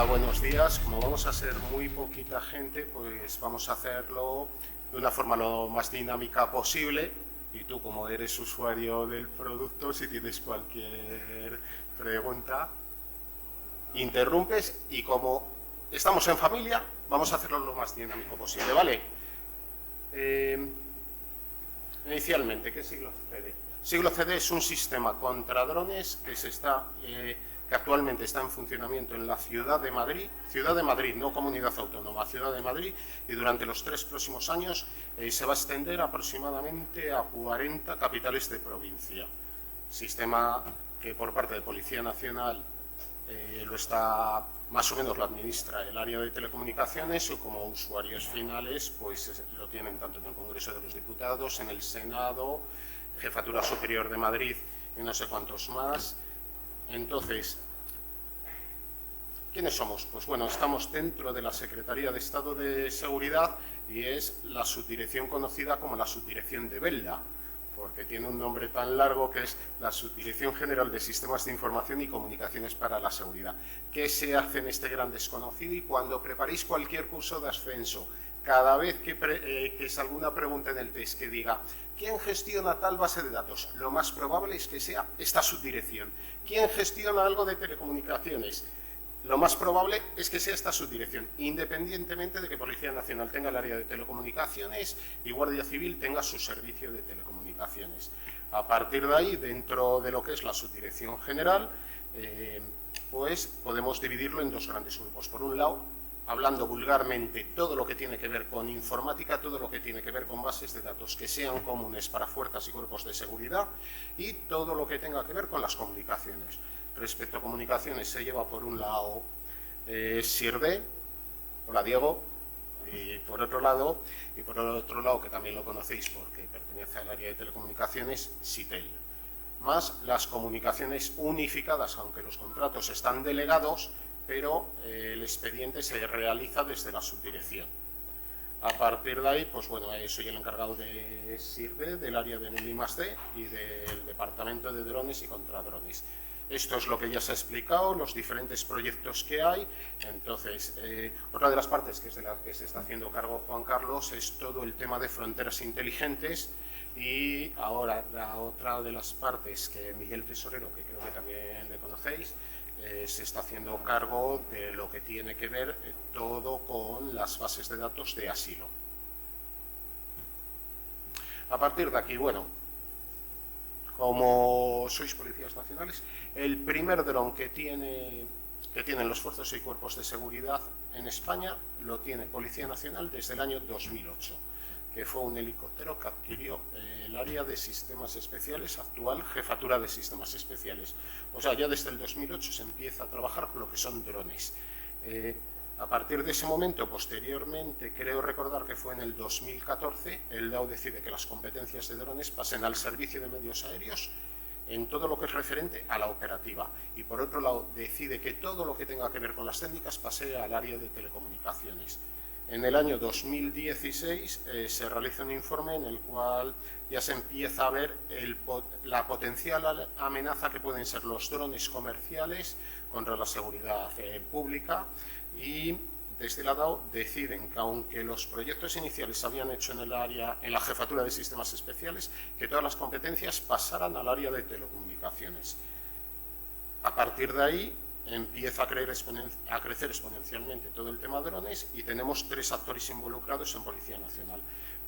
Hola, buenos días. Como vamos a ser muy poquita gente, pues vamos a hacerlo de una forma lo más dinámica posible. Y tú, como eres usuario del producto, si tienes cualquier pregunta, interrumpes y como estamos en familia, vamos a hacerlo lo más dinámico posible, ¿vale? Inicialmente, ¿qué es Siglo CD? Siglo CD es un sistema contra drones que actualmente está en funcionamiento en la Ciudad de Madrid, no Comunidad Autónoma, Ciudad de Madrid, y durante los 3 próximos años se va a extender aproximadamente a 40 capitales de provincia. Sistema que por parte de Policía Nacional más o menos lo administra el área de telecomunicaciones, y como usuarios finales pues lo tienen tanto en el Congreso de los Diputados, en el Senado, Jefatura Superior de Madrid y no sé cuántos más. Entonces, ¿quiénes somos? Pues bueno, estamos dentro de la Secretaría de Estado de Seguridad y es la subdirección conocida como la Subdirección de Velda, porque tiene un nombre tan largo que es la Subdirección General de Sistemas de Información y Comunicaciones para la Seguridad. ¿Qué se hace en este gran desconocido? Y cuando preparéis cualquier curso de ascenso, cada vez que salga una pregunta en el test que diga ¿quién gestiona tal base de datos? Lo más probable es que sea esta subdirección. ¿Quién gestiona algo de telecomunicaciones? Lo más probable es que sea esta subdirección, independientemente de que Policía Nacional tenga el área de telecomunicaciones y Guardia Civil tenga su servicio de telecomunicaciones. A partir de ahí, dentro de lo que es la subdirección general, pues podemos dividirlo en dos grandes grupos. Por un lado, hablando vulgarmente, todo lo que tiene que ver con informática, todo lo que tiene que ver con bases de datos que sean comunes para fuerzas y cuerpos de seguridad, y todo lo que tenga que ver con las comunicaciones. Respecto a comunicaciones se lleva por un lado SIRDE, hola Diego, y por otro lado, que también lo conocéis porque pertenece al área de telecomunicaciones, SITEL, más las comunicaciones unificadas, aunque los contratos están delegados, pero el expediente se realiza desde la subdirección. A partir de ahí, pues bueno, soy el encargado de SIRDE, del área de N+D y del departamento de drones y contradrones. Esto es lo que ya se ha explicado, los diferentes proyectos que hay. Entonces, otra de las partes que es de la que se está haciendo cargo Juan Carlos es todo el tema de fronteras inteligentes, y ahora la otra de las partes que Miguel Tesorero, que creo que también le conocéis, se está haciendo cargo de lo que tiene que ver todo con las bases de datos de asilo. A partir de aquí, bueno, como sois policías nacionales, el primer dron que tienen los fuerzas y cuerpos de seguridad en España lo tiene Policía Nacional desde el año 2008, que fue un helicóptero que adquirió el área de sistemas especiales, actual Jefatura de Sistemas Especiales. O sea, ya desde el 2008 se empieza a trabajar con lo que son drones. A partir de ese momento, posteriormente, creo recordar que fue en el 2014, el DAO decide que las competencias de drones pasen al servicio de medios aéreos en todo lo que es referente a la operativa, y por otro lado decide que todo lo que tenga que ver con las técnicas pase al área de telecomunicaciones. En el año 2016 se realiza un informe en el cual ya se empieza a ver la potencial amenaza que pueden ser los drones comerciales contra la seguridad pública, y desde la DAO deciden que, aunque los proyectos iniciales se habían hecho en la Jefatura de Sistemas Especiales, que todas las competencias pasaran al área de telecomunicaciones. A partir de ahí empieza a crecer exponencialmente todo el tema de drones, y tenemos 3 actores involucrados en Policía Nacional.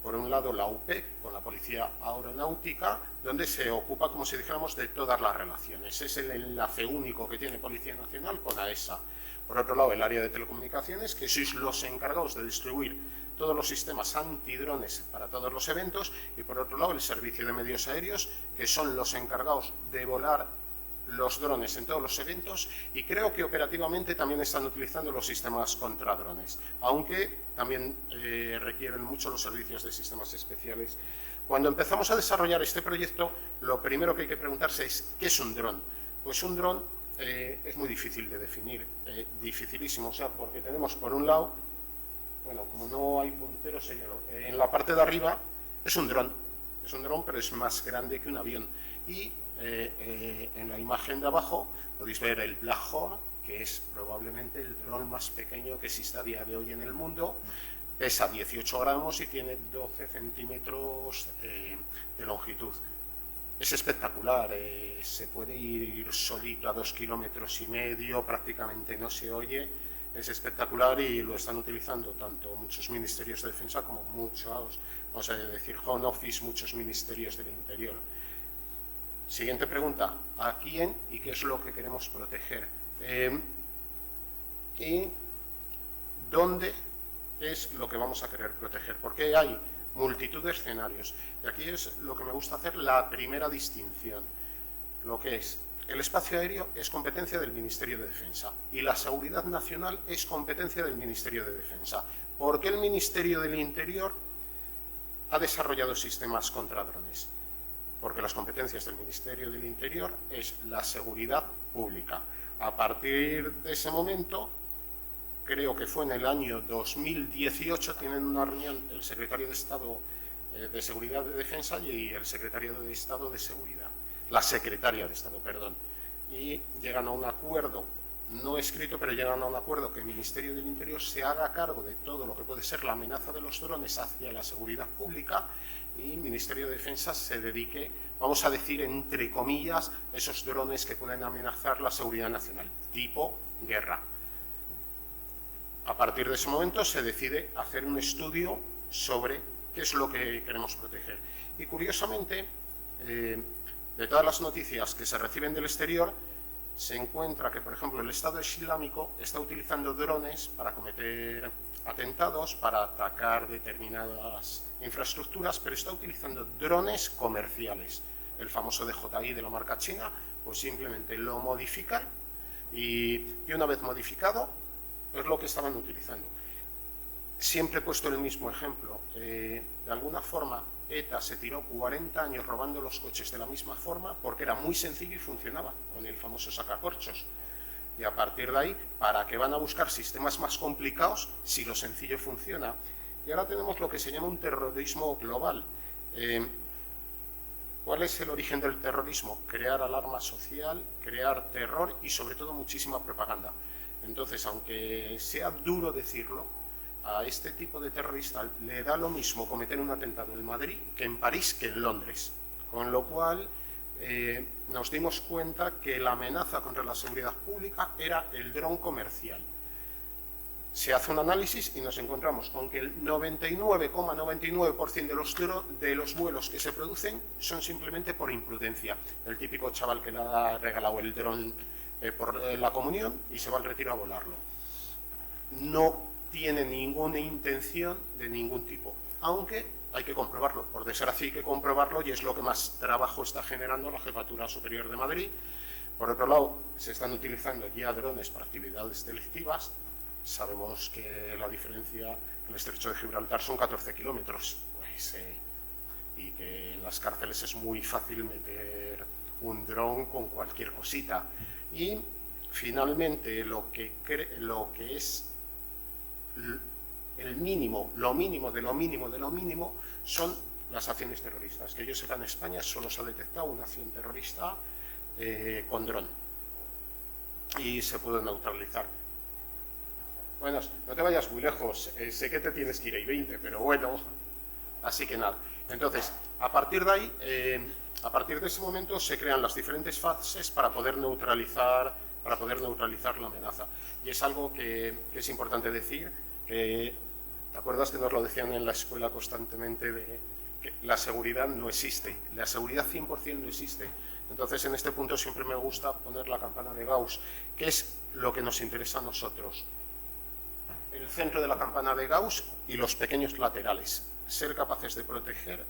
Por un lado, la UPEC, con la Policía Aeronáutica, donde se ocupa, como si dijéramos, de todas las relaciones. Es el enlace único que tiene Policía Nacional con AESA. Por otro lado, el área de telecomunicaciones, que sois los encargados de distribuir todos los sistemas antidrones para todos los eventos, y por otro lado, el servicio de medios aéreos, que son los encargados de volar los drones en todos los eventos, y creo que operativamente también están utilizando los sistemas contra drones, aunque también requieren mucho los servicios de sistemas especiales. Cuando empezamos a desarrollar este proyecto, lo primero que hay que preguntarse es ¿qué es un dron? Pues un dron es muy difícil de definir, dificilísimo, o sea, porque tenemos por un lado, bueno, como no hay puntero señalo, en la parte de arriba es un dron, pero es más grande que un avión, y en la imagen de abajo podéis ver el Black Hawk, que es probablemente el dron más pequeño que existe a día de hoy en el mundo. Pesa 18 gramos y tiene 12 centímetros de longitud. Es espectacular, se puede ir solito a 2,5 kilómetros, prácticamente no se oye. Es espectacular y lo están utilizando tanto muchos ministerios de defensa como muchos, vamos a decir, Home Office, muchos ministerios del interior. Siguiente pregunta, ¿a quién y qué es lo que queremos proteger? ¿Y dónde es lo que vamos a querer proteger? Porque hay multitud de escenarios. Y aquí es lo que me gusta hacer, la primera distinción. Lo que es, el espacio aéreo es competencia del Ministerio de Defensa y la seguridad nacional es competencia del Ministerio de Defensa. ¿Por qué el Ministerio del Interior ha desarrollado sistemas contra drones? Porque las competencias del Ministerio del Interior es la seguridad pública. A partir de ese momento, creo que fue en el año 2018, tienen una reunión el secretario de Estado de Seguridad de Defensa y el secretario de Estado de Seguridad, la secretaria de Estado, perdón, y llegan a un acuerdo, no escrito, pero llegan a un acuerdo que el Ministerio del Interior se haga cargo de todo lo que puede ser la amenaza de los drones hacia la seguridad pública y el Ministerio de Defensa se dedique, vamos a decir, entre comillas, esos drones que pueden amenazar la seguridad nacional, tipo guerra. A partir de ese momento se decide hacer un estudio sobre qué es lo que queremos proteger. Y curiosamente, de todas las noticias que se reciben del exterior, se encuentra que, por ejemplo, el Estado Islámico está utilizando drones para cometer atentados, para atacar determinadas infraestructuras, pero está utilizando drones comerciales. El famoso DJI de la marca china, pues simplemente lo modifican y una vez modificado, es lo que estaban utilizando. Siempre he puesto el mismo ejemplo. De alguna forma, ETA se tiró 40 años robando los coches de la misma forma porque era muy sencillo y funcionaba, con el famoso sacacorchos. Y a partir de ahí, ¿para qué van a buscar sistemas más complicados si lo sencillo funciona? Y ahora tenemos lo que se llama un terrorismo global. ¿Cuál es el origen del terrorismo? Crear alarma social, crear terror y sobre todo muchísima propaganda. Entonces, aunque sea duro decirlo, a este tipo de terrorista le da lo mismo cometer un atentado en Madrid que en París que en Londres. Con lo cual, nos dimos cuenta que la amenaza contra la seguridad pública era el dron comercial. Se hace un análisis y nos encontramos con que el 99,99% de los vuelos que se producen son simplemente por imprudencia. El típico chaval que le ha regalado el dron por la comunión y se va al retiro a volarlo. No tiene ninguna intención de ningún tipo, aunque hay que comprobarlo. Por desgracia hay que comprobarlo y es lo que más trabajo está generando la Jefatura Superior de Madrid. Por otro lado, se están utilizando ya drones para actividades delictivas. Sabemos que la diferencia, el estrecho de Gibraltar son 14 kilómetros, pues, y que en las cárceles es muy fácil meter un dron con cualquier cosita. Y finalmente lo que es el mínimo, lo mínimo de lo mínimo de lo mínimo son las acciones terroristas. Que yo sepa, en España solo se ha detectado una acción terrorista con dron y se pudo neutralizar. Bueno, no te vayas muy lejos, sé que te tienes que ir a I-20, pero bueno, así que nada. Entonces, a partir de ahí, a partir de ese momento se crean las diferentes fases para poder neutralizar la amenaza. Y es algo que es importante decir, que ¿te acuerdas que nos lo decían en la escuela constantemente de que la seguridad no existe? La seguridad 100% no existe. Entonces, en este punto siempre me gusta poner la campana de Gauss, que es lo que nos interesa a nosotros. El centro de la campana de Gauss y los pequeños laterales. Ser capaces de proteger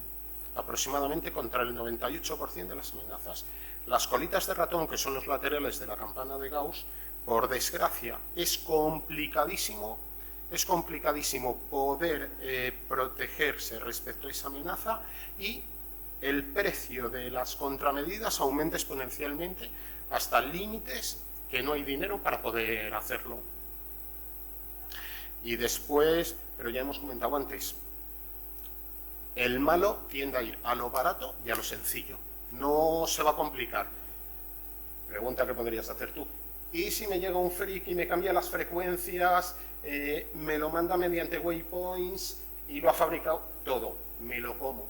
aproximadamente contra el 98% de las amenazas. Las colitas de ratón, que son los laterales de la campana de Gauss, por desgracia, es complicadísimo poder protegerse respecto a esa amenaza y el precio de las contramedidas aumenta exponencialmente hasta límites que no hay dinero para poder hacerlo. Y después, pero ya hemos comentado antes, el malo tiende a ir a lo barato y a lo sencillo. No se va a complicar. Pregunta que podrías hacer tú. Y si me llega un freak y me cambia las frecuencias, me lo manda mediante waypoints y lo ha fabricado todo, me lo como.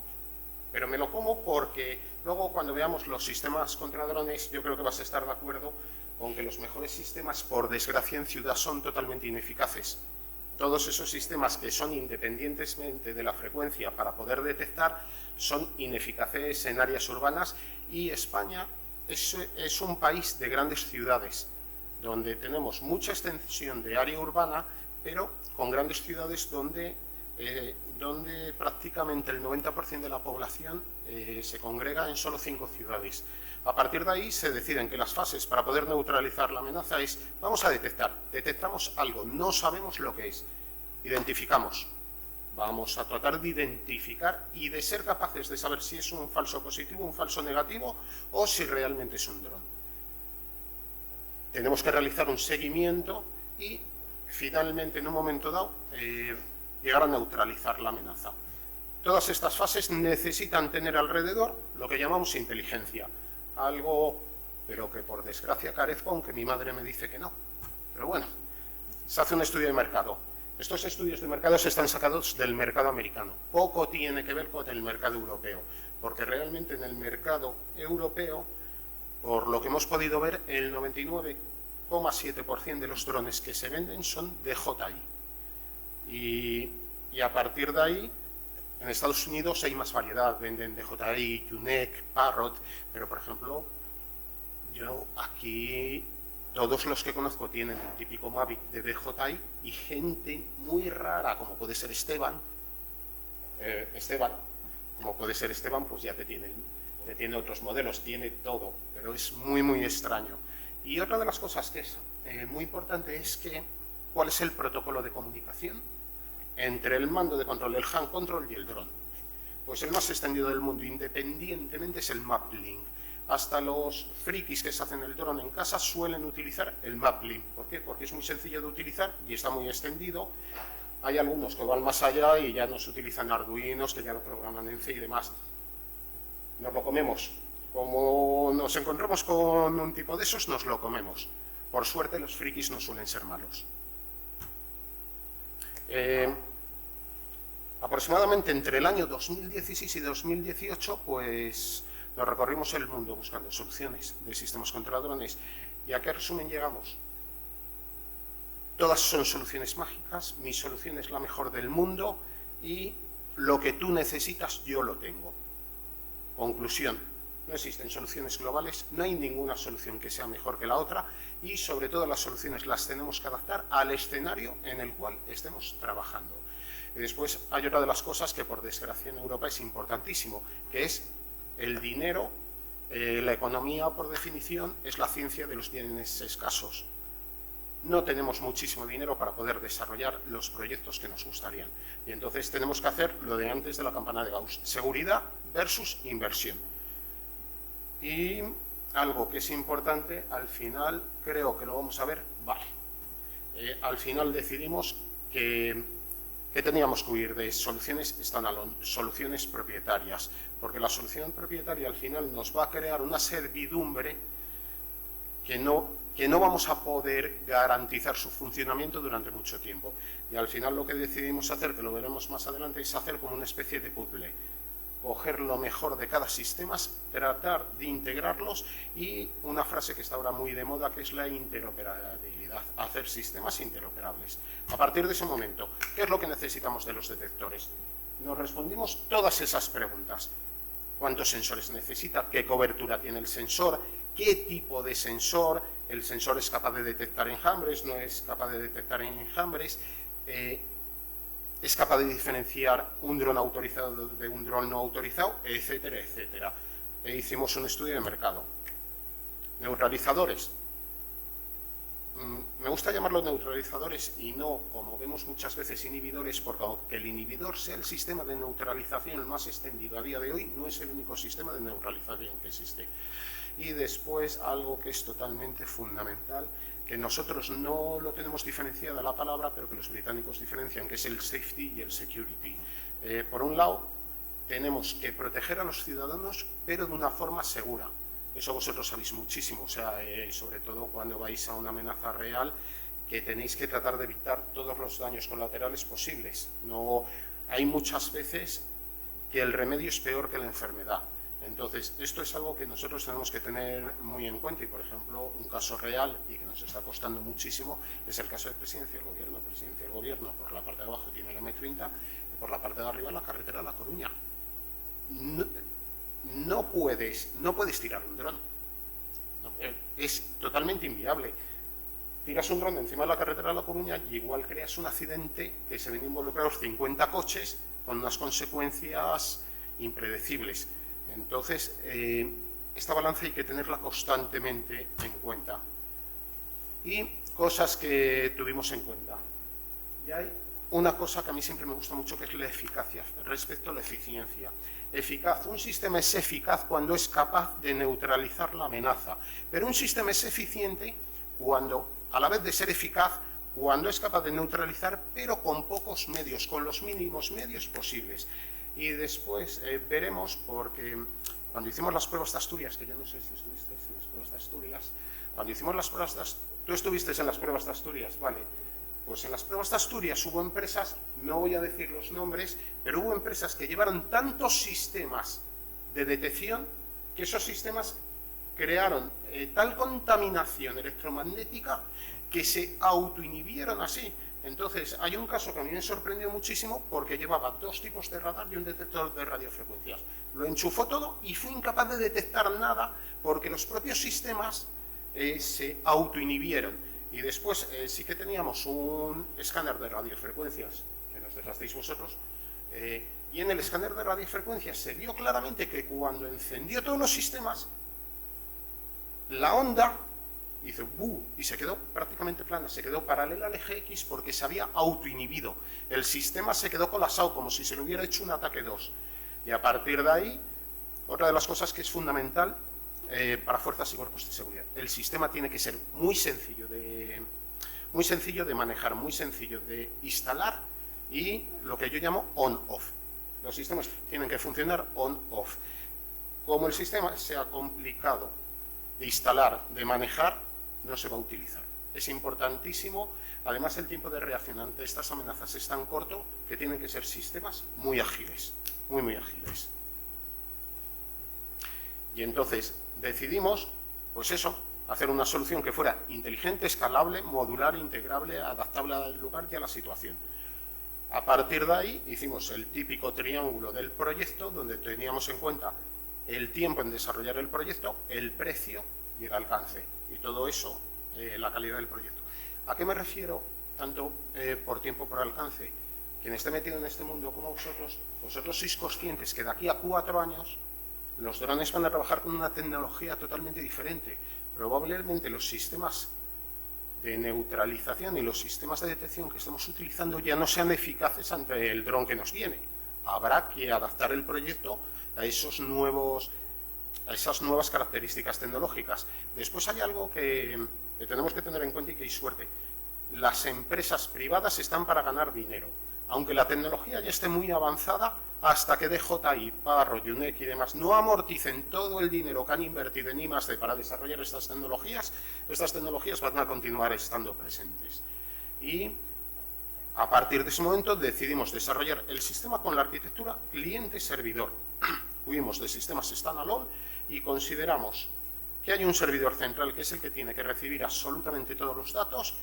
Pero me lo como porque luego cuando veamos los sistemas contra drones, yo creo que vas a estar de acuerdo con que los mejores sistemas, por desgracia, en ciudad son totalmente ineficaces. Todos esos sistemas que son independientemente de la frecuencia para poder detectar son ineficaces en áreas urbanas, y España es un país de grandes ciudades, donde tenemos mucha extensión de área urbana, pero con grandes ciudades donde prácticamente el 90% de la población se congrega en solo 5 ciudades. A partir de ahí se deciden que las fases para poder neutralizar la amenaza es: vamos a detectamos algo, no sabemos lo que es, identificamos, vamos a tratar de identificar y de ser capaces de saber si es un falso positivo, un falso negativo o si realmente es un dron. Tenemos que realizar un seguimiento y finalmente, en un momento dado, llegar a neutralizar la amenaza. Todas estas fases necesitan tener alrededor lo que llamamos inteligencia, algo, pero que por desgracia carezco, aunque mi madre me dice que no. Pero bueno, se hace un estudio de mercado. Estos estudios de mercado están sacados del mercado americano. Poco tiene que ver con el mercado europeo, porque realmente en el mercado europeo, por lo que hemos podido ver, el 99,7% de los drones que se venden son DJI. Y a partir de ahí, en Estados Unidos hay más variedad, venden DJI, Yuneec, Parrot, pero por ejemplo, yo aquí, todos los que conozco tienen el típico Mavic de DJI, y gente muy rara, como puede ser Esteban, pues ya te tiene otros modelos, tiene todo, pero es muy, muy extraño. Y otra de las cosas que es muy importante es cuál es el protocolo de comunicación entre el mando de control, el hand control y el dron. Pues el más extendido del mundo, independientemente, es el MapLink. Hasta los frikis que se hacen el dron en casa suelen utilizar el MapLink. ¿Por qué? Porque es muy sencillo de utilizar y está muy extendido. Hay algunos que van más allá y ya nos utilizan Arduinos, que ya lo programan en C y demás. Nos lo comemos. Como nos encontramos con un tipo de esos, nos lo comemos. Por suerte, los frikis no suelen ser malos. Aproximadamente entre el año 2016 y 2018, pues nos recorrimos el mundo buscando soluciones de sistemas contra drones. ¿Y a qué resumen llegamos? Todas son soluciones mágicas, mi solución es la mejor del mundo y lo que tú necesitas yo lo tengo. Conclusión: no existen soluciones globales, no hay ninguna solución que sea mejor que la otra, y sobre todo las soluciones las tenemos que adaptar al escenario en el cual estemos trabajando. Y después hay otra de las cosas que por desgracia en Europa es importantísimo, que es el dinero. La economía, por definición, es la ciencia de los bienes escasos. No tenemos muchísimo dinero para poder desarrollar los proyectos que nos gustarían. Y entonces tenemos que hacer lo de antes de la campana de Gauss: seguridad versus inversión. Y algo que es importante, al final, creo que lo vamos a ver, vale. Al final decidimos que teníamos que huir de soluciones standalone, soluciones propietarias, porque la solución propietaria al final nos va a crear una servidumbre que no vamos a poder garantizar su funcionamiento durante mucho tiempo. Y al final lo que decidimos hacer, que lo veremos más adelante, es hacer como una especie de puzzle. Coger lo mejor de cada sistema, tratar de integrarlos, y una frase que está ahora muy de moda, que es la interoperabilidad, hacer sistemas interoperables. A partir de ese momento, ¿qué es lo que necesitamos de los detectores? Nos respondimos todas esas preguntas. ¿Cuántos sensores necesita? ¿Qué cobertura tiene el sensor? ¿Qué tipo de sensor? ¿El sensor es capaz de detectar enjambres? ¿No es capaz de detectar enjambres? ¿Es capaz de diferenciar un dron autorizado de un dron no autorizado? Etcétera, etcétera. Hicimos un estudio de mercado. Neutralizadores. Me gusta llamarlos neutralizadores y no, como vemos muchas veces, inhibidores, porque aunque el inhibidor sea el sistema de neutralización el más extendido a día de hoy, no es el único sistema de neutralización que existe. Y después, algo que es totalmente fundamental, que nosotros no lo tenemos diferenciada la palabra, pero que los británicos diferencian, que es el safety y el security. Por un lado, tenemos que proteger a los ciudadanos, pero de una forma segura. eso vosotros sabéis muchísimo, o sea, sobre todo cuando vais a una amenaza real, que tenéis que tratar de evitar todos los daños colaterales posibles. No, hay muchas veces que el remedio es peor que la enfermedad. Entonces, esto es algo que nosotros tenemos que tener muy en cuenta y, por ejemplo, un caso real y que nos está costando muchísimo es el caso de Presidencia del Gobierno. Presidencia del Gobierno, por la parte de abajo tiene la M30 y por la parte de arriba la carretera de La Coruña. No puedes tirar un dron. Es totalmente inviable. Tiras un dron encima de la carretera de La Coruña y igual creas un accidente que se ven involucrados 50 coches con unas consecuencias impredecibles. Entonces, esta balanza hay que tenerla constantemente en cuenta. Y cosas que tuvimos en cuenta. Y hay una cosa que a mí siempre me gusta mucho, que es la eficacia respecto a la eficiencia. Eficaz. Un sistema es eficaz cuando es capaz de neutralizar la amenaza, pero un sistema es eficiente cuando, a la vez de ser eficaz, cuando es capaz de neutralizar, pero con pocos medios, con los mínimos medios posibles. Y después veremos, porque cuando hicimos las pruebas de Asturias, que yo no sé si estuviste en las pruebas de Asturias, cuando hicimos las pruebas de Asturias, tú estuviste en las pruebas de Asturias, vale. Pues en las pruebas de Asturias hubo empresas, no voy a decir los nombres, pero hubo empresas que llevaron tantos sistemas de detección que esos sistemas crearon tal contaminación electromagnética que se autoinhibieron así. Entonces, hay un caso que a mí me sorprendió muchísimo porque llevaba 2 tipos de radar y un detector de radiofrecuencias. Lo enchufó todo y fue incapaz de detectar nada porque los propios sistemas se autoinhibieron. Y después sí que teníamos un escáner de radiofrecuencias, que nos dejasteis vosotros, y en el escáner de radiofrecuencias se vio claramente que cuando encendió todos los sistemas, la onda hizo ¡bu! Y se quedó prácticamente plana, se quedó paralela al eje X porque se había autoinhibido. El sistema se quedó colapsado, como si se le hubiera hecho un ataque 2. Y a partir de ahí, otra de las cosas que es fundamental para fuerzas y cuerpos de seguridad, el sistema tiene que ser muy sencillo de manejar, muy sencillo de instalar y lo que yo llamo on-off. Los sistemas tienen que funcionar on-off. Como el sistema sea complicado de instalar, de manejar, no se va a utilizar. Es importantísimo, además el tiempo de reacción ante estas amenazas es tan corto que tienen que ser sistemas muy ágiles, muy ágiles. Y entonces decidimos, pues eso, hacer una solución que fuera inteligente, escalable, modular, integrable, adaptable al lugar y a la situación. A partir de ahí hicimos el típico triángulo del proyecto, donde teníamos en cuenta el tiempo en desarrollar el proyecto, el precio y el alcance. Y todo eso, la calidad del proyecto. ¿A qué me refiero tanto por tiempo por alcance? Quien esté metido en este mundo como vosotros sois conscientes que de aquí a 4 años los drones van a trabajar con una tecnología totalmente diferente. Probablemente los sistemas de neutralización y los sistemas de detección que estamos utilizando ya no sean eficaces ante el dron que nos viene. Habrá que adaptar el proyecto a esas nuevas características tecnológicas. Después hay algo que tenemos que tener en cuenta y que hay suerte. Las empresas privadas están para ganar dinero. Aunque la tecnología ya esté muy avanzada, hasta que DJI, Parro, UNEC y demás no amorticen todo el dinero que han invertido en I+D para desarrollar estas tecnologías van a continuar estando presentes. Y a partir de ese momento decidimos desarrollar el sistema con la arquitectura cliente-servidor. Huimos de sistemas standalone y consideramos que hay un servidor central que es el que tiene que recibir absolutamente todos los datos.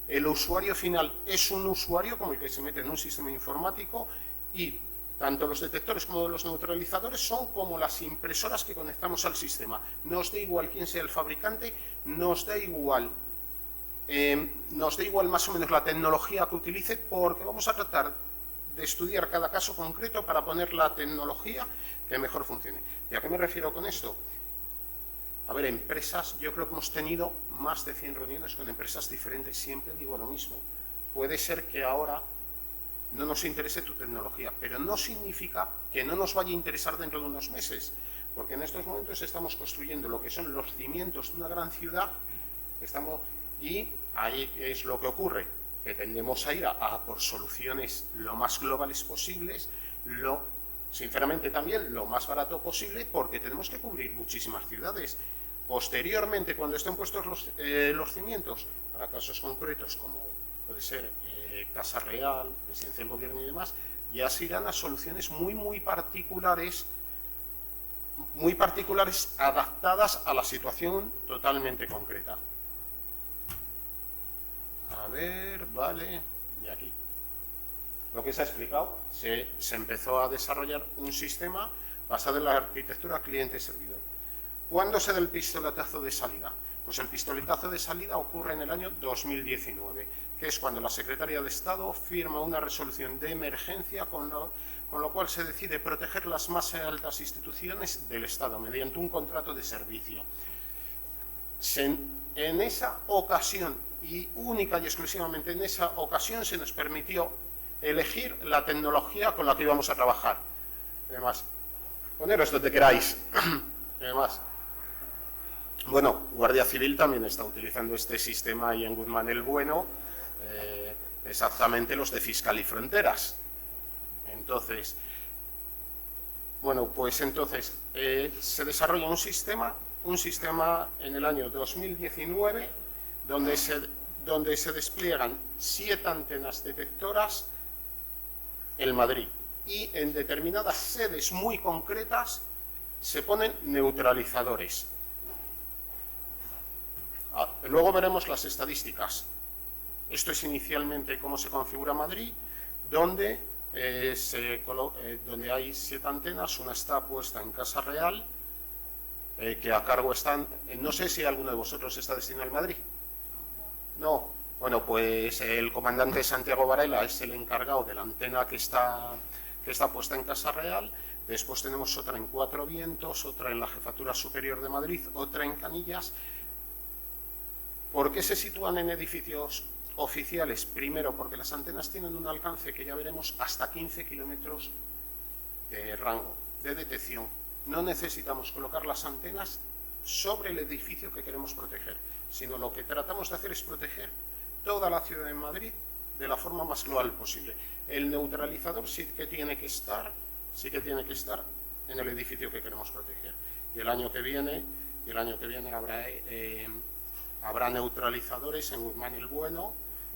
El usuario final es un usuario como el que se mete en un sistema informático y tanto los detectores como los neutralizadores son como las impresoras que conectamos al sistema. Nos da igual quién sea el fabricante, nos da igual más o menos la tecnología que utilice, porque vamos a tratar de estudiar cada caso concreto para poner la tecnología que mejor funcione. ¿Y a qué me refiero con esto? A ver, empresas, yo creo que hemos tenido más de 100 reuniones con empresas diferentes. Siempre digo lo mismo. Puede ser que ahora no nos interese tu tecnología, pero no significa que no nos vaya a interesar dentro de unos meses, porque en estos momentos estamos construyendo lo que son los cimientos de una gran ciudad, y ahí es lo que ocurre, que tendemos a ir a por soluciones lo más globales posibles, sinceramente también lo más barato posible, porque tenemos que cubrir muchísimas ciudades. Posteriormente, cuando estén puestos los cimientos, para casos concretos como puede ser Casa Real, Presidencia del Gobierno y demás, ya se irán a soluciones muy particulares adaptadas a la situación totalmente concreta. A ver, vale, y aquí. Lo que se ha explicado, se empezó a desarrollar un sistema basado en la arquitectura cliente-servidor. ¿Cuándo se da el pistoletazo de salida? Pues el pistoletazo de salida ocurre en el año 2019, que es cuando la Secretaría de Estado firma una resolución de emergencia con lo cual se decide proteger las más altas instituciones del Estado mediante un contrato de servicio. En esa ocasión, y única y exclusivamente en esa ocasión, se nos permitió elegir la tecnología con la que íbamos a trabajar. Además, poneros donde queráis. Además, bueno, Guardia Civil también está utilizando este sistema ahí en Guzmán el Bueno, exactamente los de Fiscal y Fronteras. Entonces, bueno, pues entonces se desarrolla un sistema en el año 2019 donde se despliegan 7 antenas detectoras en Madrid y en determinadas sedes muy concretas se ponen neutralizadores. Luego veremos las estadísticas. Esto es inicialmente cómo se configura Madrid, donde hay 7 antenas, una está puesta en Casa Real, que a cargo están, no sé si alguno de vosotros está destinado en Madrid. No, bueno, pues el comandante Santiago Varela es el encargado de la antena que está puesta en Casa Real. Después tenemos otra en Cuatro Vientos, otra en la Jefatura Superior de Madrid, otra en Canillas. ¿Por qué se sitúan en edificios oficiales? Primero, porque las antenas tienen un alcance que ya veremos hasta 15 kilómetros de rango de detección. No necesitamos colocar las antenas sobre el edificio que queremos proteger, sino lo que tratamos de hacer es proteger toda la ciudad de Madrid de la forma más global posible. El neutralizador sí que tiene que estar en el edificio que queremos proteger. Y el año que viene habrá neutralizadores en Guzmán el Bueno,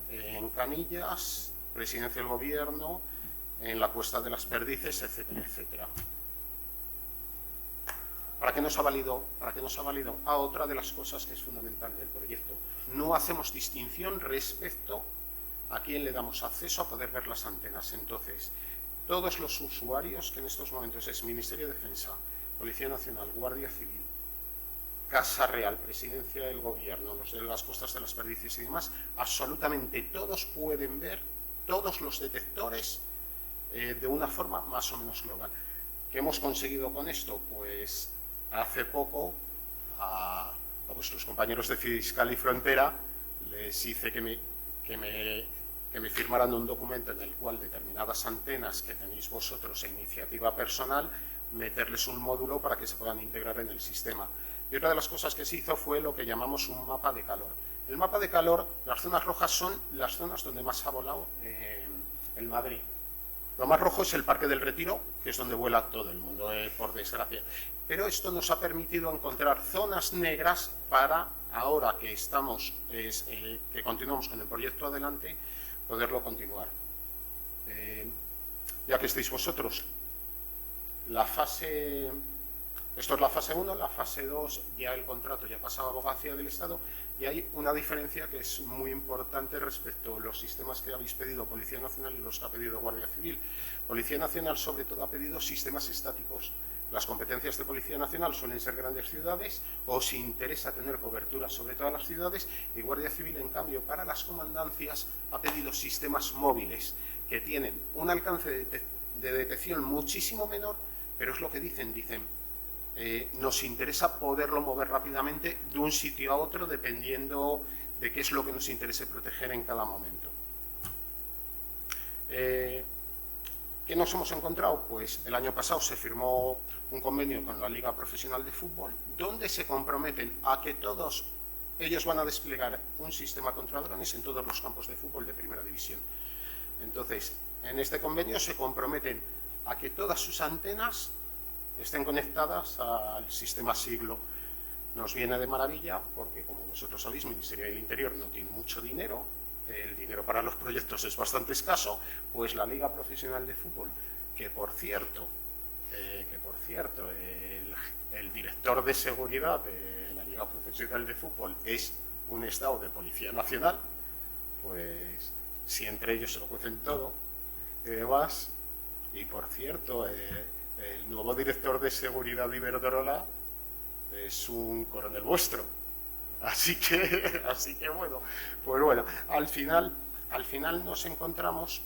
en Canillas, Presidencia del Gobierno, en la Cuesta de las Perdices, etcétera, etcétera. ¿Para qué nos ha valido? Otra de las cosas que es fundamental del proyecto. No hacemos distinción respecto a quién le damos acceso a poder ver las antenas. Entonces, todos los usuarios, que en estos momentos es Ministerio de Defensa, Policía Nacional, Guardia Civil, Casa Real, Presidencia del Gobierno, los de las Costas de las Perdices y demás, absolutamente todos pueden ver todos los detectores de una forma más o menos global. ¿Qué hemos conseguido con esto? Pues hace poco a vuestros compañeros de Fiscal y Frontera les hice que me firmaran un documento en el cual determinadas antenas que tenéis vosotros a iniciativa personal, meterles un módulo para que se puedan integrar en el sistema. Y otra de las cosas que se hizo fue lo que llamamos un mapa de calor. El mapa de calor, las zonas rojas son las zonas donde más ha volado en Madrid. Lo más rojo es el Parque del Retiro, que es donde vuela todo el mundo, por desgracia. Pero esto nos ha permitido encontrar zonas negras para, ahora que que continuamos con el proyecto adelante, poderlo continuar. Ya que estáis vosotros, esto es la fase 1, la fase 2, ya el contrato ya pasaba a Abogacía del Estado, y hay una diferencia que es muy importante respecto a los sistemas que habéis pedido Policía Nacional y los que ha pedido Guardia Civil. Policía Nacional, sobre todo, ha pedido sistemas estáticos. Las competencias de Policía Nacional suelen ser grandes ciudades, o si interesa tener cobertura sobre todas las ciudades, y Guardia Civil, en cambio, para las comandancias, ha pedido sistemas móviles, que tienen un alcance de detección muchísimo menor, pero es lo que dicen, nos interesa poderlo mover rápidamente de un sitio a otro dependiendo de qué es lo que nos interese proteger en cada momento. ¿Qué nos hemos encontrado? Pues el año pasado se firmó un convenio con la Liga Profesional de Fútbol donde se comprometen a que todos ellos van a desplegar un sistema contra drones en todos los campos de fútbol de primera división. Entonces, en este convenio se comprometen a que todas sus antenas estén conectadas al sistema Siglo. Nos viene de maravilla porque, como vosotros sabéis, el Ministerio del Interior no tiene mucho dinero, el dinero para los proyectos es bastante escaso, pues la Liga Profesional de Fútbol, que por cierto, el director de seguridad de la Liga Profesional de Fútbol es un estado de Policía Nacional, pues si entre ellos se lo cuecen todo, y demás. Y por cierto, el nuevo director de seguridad de Iberdrola es un coronel vuestro. Así que bueno, pues bueno, al final nos encontramos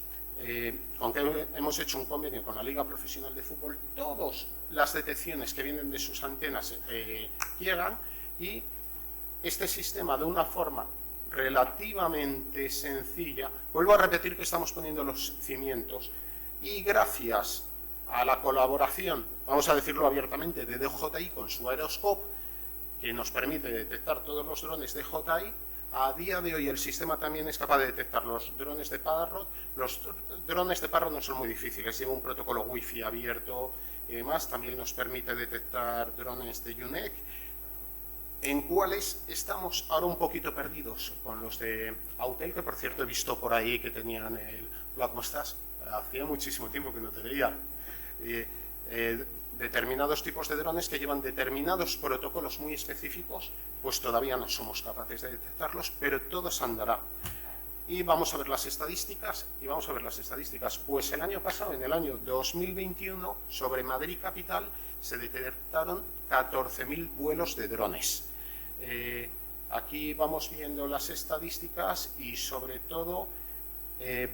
con que hemos hecho un convenio con la Liga Profesional de Fútbol. Todas las detecciones que vienen de sus antenas llegan, y este sistema, de una forma relativamente sencilla, vuelvo a repetir que estamos poniendo los cimientos, y gracias a la colaboración, vamos a decirlo abiertamente, de DJI con su Aeroscope, que nos permite detectar todos los drones de DJI, a día de hoy el sistema también es capaz de detectar los drones de Parrot. Los drones de Parrot no son muy difíciles, lleva un protocolo Wi-Fi abierto y demás. También nos permite detectar drones de UNEC, en cuales estamos ahora un poquito perdidos con los de Autel, que por cierto he visto por ahí que tenían el... Hola, ¿cómo estás? Hacía muchísimo tiempo que no te veía. Determinados tipos de drones que llevan determinados protocolos muy específicos, pues todavía no somos capaces de detectarlos, pero todo se andará. Y vamos a ver las estadísticas, Pues el año pasado, en el año 2021, sobre Madrid capital se detectaron 14.000 vuelos de drones. Aquí vamos viendo las estadísticas y sobre todo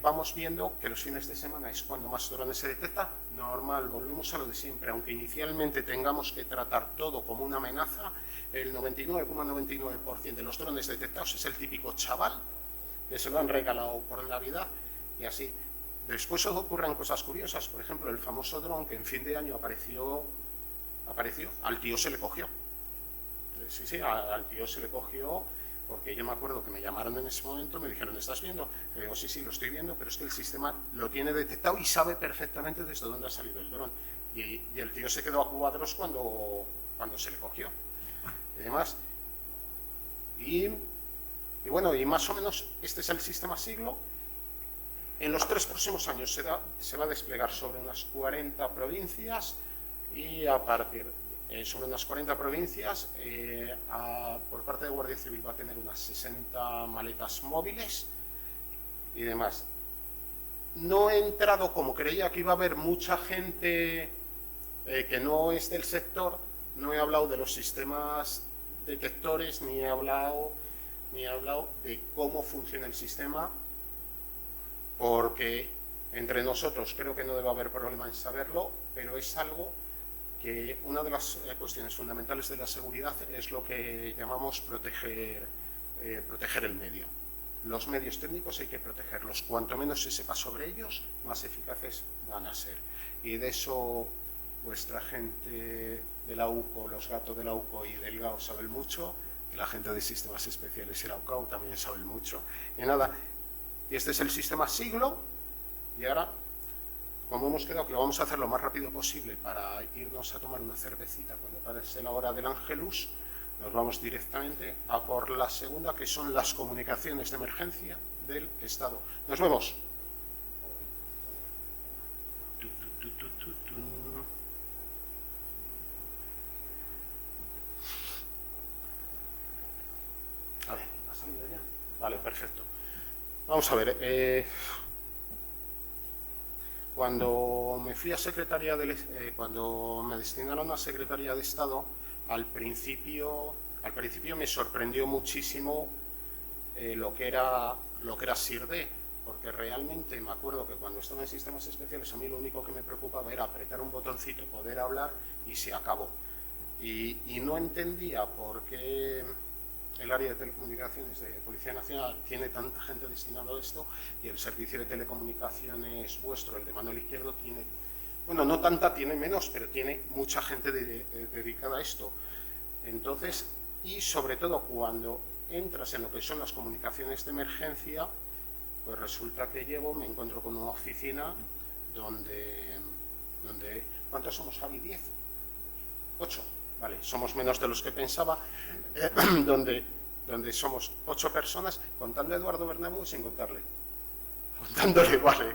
vamos viendo que los fines de semana es cuando más drones se detecta. Normal, volvemos a lo de siempre, aunque inicialmente tengamos que tratar todo como una amenaza, el 99,99% de los drones detectados es el típico chaval que se lo han regalado por Navidad y así. Después ocurren cosas curiosas, por ejemplo, el famoso dron que en fin de año apareció, al tío se le cogió. Sí, al tío se le cogió, porque yo me acuerdo que me llamaron en ese momento, me dijeron, ¿estás viendo? Le digo, sí, lo estoy viendo, pero es que el sistema lo tiene detectado y sabe perfectamente desde dónde ha salido el dron. Y el tío se quedó a cuadros cuando se le cogió. Y demás. Y bueno, y más o menos este es el sistema siglo. En los 3 próximos años se va a desplegar sobre unas 40 provincias, y a partir sobre unas 40 provincias, por parte de Guardia Civil va a tener unas 60 maletas móviles y demás. No he entrado, como creía que iba a haber mucha gente que no es del sector, no he hablado de los sistemas detectores, ni he hablado de cómo funciona el sistema, porque entre nosotros creo que no debe haber problema en saberlo, pero es algo que una de las cuestiones fundamentales de la seguridad es lo que llamamos proteger el medio. Los medios técnicos hay que protegerlos. Cuanto menos se sepa sobre ellos, más eficaces van a ser. Y de eso vuestra gente de la UCO, los gatos de la UCO y del GAO saben mucho, y la gente de sistemas especiales y la UCAO también saben mucho. Y nada, y este es el sistema siglo, y ahora, como hemos quedado que lo vamos a hacer lo más rápido posible para irnos a tomar una cervecita cuando pase la hora del Ángelus, nos vamos directamente a por la segunda, que son las comunicaciones de emergencia del Estado. Nos vemos. A ver, ¿ha salido ya? Vale, perfecto. Vamos a ver. Cuando me fui a Secretaría cuando me destinaron a Secretaría de Estado, al principio me sorprendió muchísimo lo que era SIRDE, porque realmente me acuerdo que cuando estaba en sistemas especiales a mí lo único que me preocupaba era apretar un botoncito, poder hablar y se acabó. Y no entendía por qué el área de telecomunicaciones de Policía Nacional tiene tanta gente destinada a esto, y el servicio de telecomunicaciones vuestro, el de Manuel Izquierdo, tiene, bueno, no tanta, tiene menos, pero tiene mucha gente dedicada a esto. Entonces, y sobre todo cuando entras en lo que son las comunicaciones de emergencia, pues resulta que me encuentro con una oficina donde ¿cuántos somos, Javi? ¿10? ¿8? Vale, somos menos de los que pensaba, donde somos 8 personas, contando a Eduardo Bernabéu sin contarle. Contándole, vale.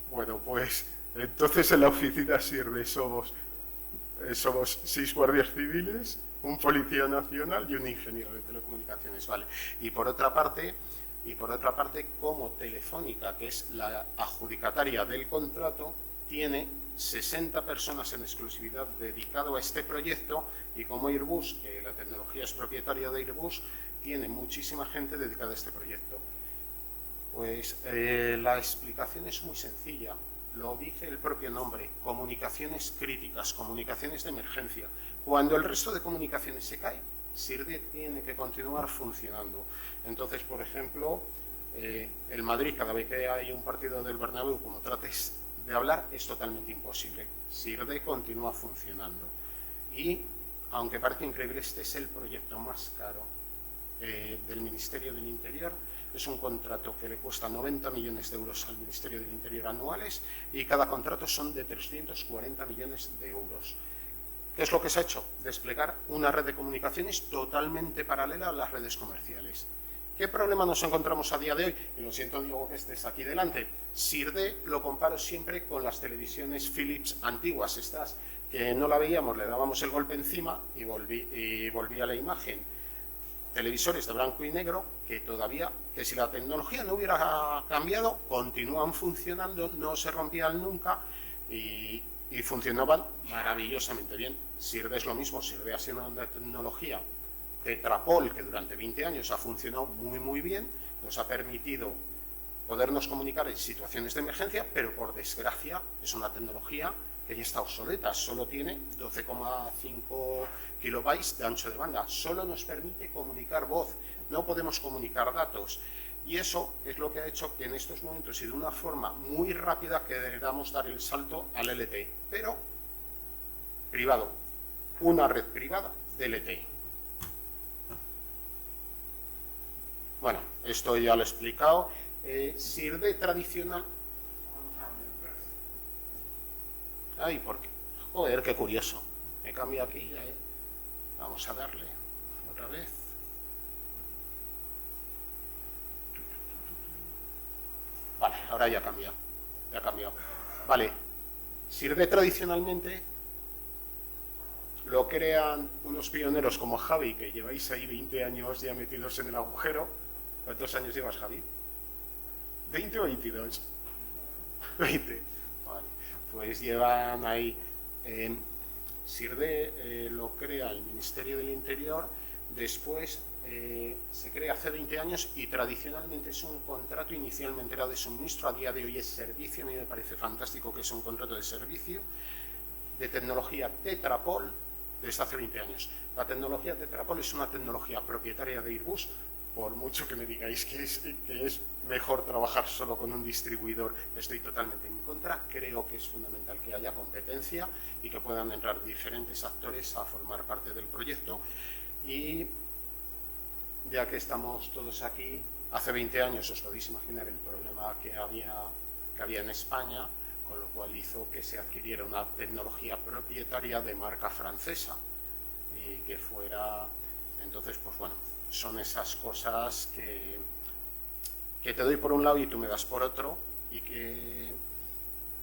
Bueno, pues entonces en la oficina SIRDE somos 6 guardias civiles, un policía nacional y un ingeniero de telecomunicaciones, vale. Y por otra parte, como Telefónica, que es la adjudicataria del contrato, tiene 60 personas en exclusividad dedicado a este proyecto, y como Airbus, que la tecnología es propietaria de Airbus, tiene muchísima gente dedicada a este proyecto. Pues la explicación es muy sencilla, lo dice el propio nombre: comunicaciones críticas, comunicaciones de emergencia. Cuando el resto de comunicaciones se cae, SIRDE tiene que continuar funcionando. Entonces, por ejemplo, el Madrid, cada vez que hay un partido del Bernabéu, como trates de hablar, es totalmente imposible. SIRDE continúa funcionando. Y, aunque parezca increíble, este es el proyecto más caro del Ministerio del Interior. Es un contrato que le cuesta 90 millones de euros al Ministerio del Interior anuales, y cada contrato son de 340 millones de euros. ¿Qué es lo que se ha hecho? Desplegar una red de comunicaciones totalmente paralela a las redes comerciales. ¿Qué problema nos encontramos a día de hoy? Y lo siento, Diego, que estés aquí delante. SIRDE lo comparo siempre con las televisiones Philips antiguas, estas que no la veíamos, le dábamos el golpe encima y volvía la imagen. Televisores de blanco y negro que si la tecnología no hubiera cambiado, continúan funcionando, no se rompían nunca y funcionaban maravillosamente bien. SIRDE es lo mismo. SIRDE ha sido una tecnología Tetrapol que durante 20 años ha funcionado muy bien, nos ha permitido podernos comunicar en situaciones de emergencia, pero por desgracia es una tecnología que ya está obsoleta, solo tiene 12,5 kilobytes de ancho de banda, solo nos permite comunicar voz, no podemos comunicar datos, y eso es lo que ha hecho que en estos momentos y de una forma muy rápida queramos dar el salto al LTE, pero privado, una red privada de LTE. Bueno, esto ya lo he explicado. SIRDE tradicional. Ay, ¿por qué? Joder, qué curioso. Me cambio aquí. Vamos a darle otra vez. Vale, ahora ya ha cambiado. Ya ha cambiado. Vale. SIRDE tradicionalmente lo crean unos pioneros como Javi, que lleváis ahí 20 años ya metidos en el agujero. ¿Cuántos años llevas, Javi? ¿20 o 22? 20. Vale. Pues llevan ahí. SIRDE lo crea el Ministerio del Interior, después se crea hace 20 años y tradicionalmente es un contrato, inicialmente era de suministro, a día de hoy es servicio. A mí me parece fantástico que es un contrato de servicio de tecnología Tetrapol desde hace 20 años. La tecnología Tetrapol es una tecnología propietaria de Airbus. Por mucho que me digáis que es mejor trabajar solo con un distribuidor, estoy totalmente en contra. Creo que es fundamental que haya competencia y que puedan entrar diferentes actores a formar parte del proyecto. Y ya que estamos todos aquí, hace 20 años os podéis imaginar el problema que había en España, con lo cual hizo que se adquiriera una tecnología propietaria de marca francesa y que fuera... Entonces, pues bueno, son esas cosas que te doy por un lado y tú me das por otro, y que,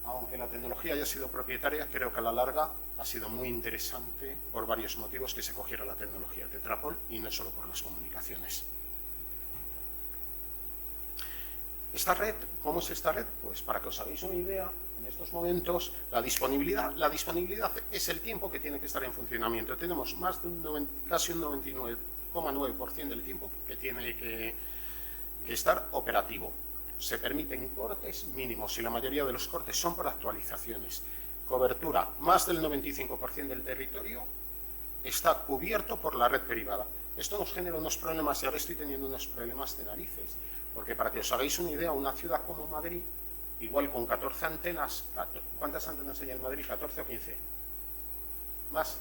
aunque la tecnología haya sido propietaria, creo que a la larga ha sido muy interesante por varios motivos que se cogiera la tecnología Tetrapol y no solo por las comunicaciones. ¿Esta red? ¿Cómo es esta red? Pues para que os hagáis una idea, en estos momentos la disponibilidad es el tiempo que tiene que estar en funcionamiento. Tenemos más de casi un 99,9% del tiempo que tiene que estar operativo. Se permiten cortes mínimos y la mayoría de los cortes son por actualizaciones. Cobertura, más del 95% del territorio está cubierto por la red privada. Esto nos genera unos problemas, y ahora estoy teniendo unos problemas de narices, porque para que os hagáis una idea, una ciudad como Madrid, igual con 14 antenas, ¿cuántas antenas hay en Madrid? ¿14 o 15? ¿Más?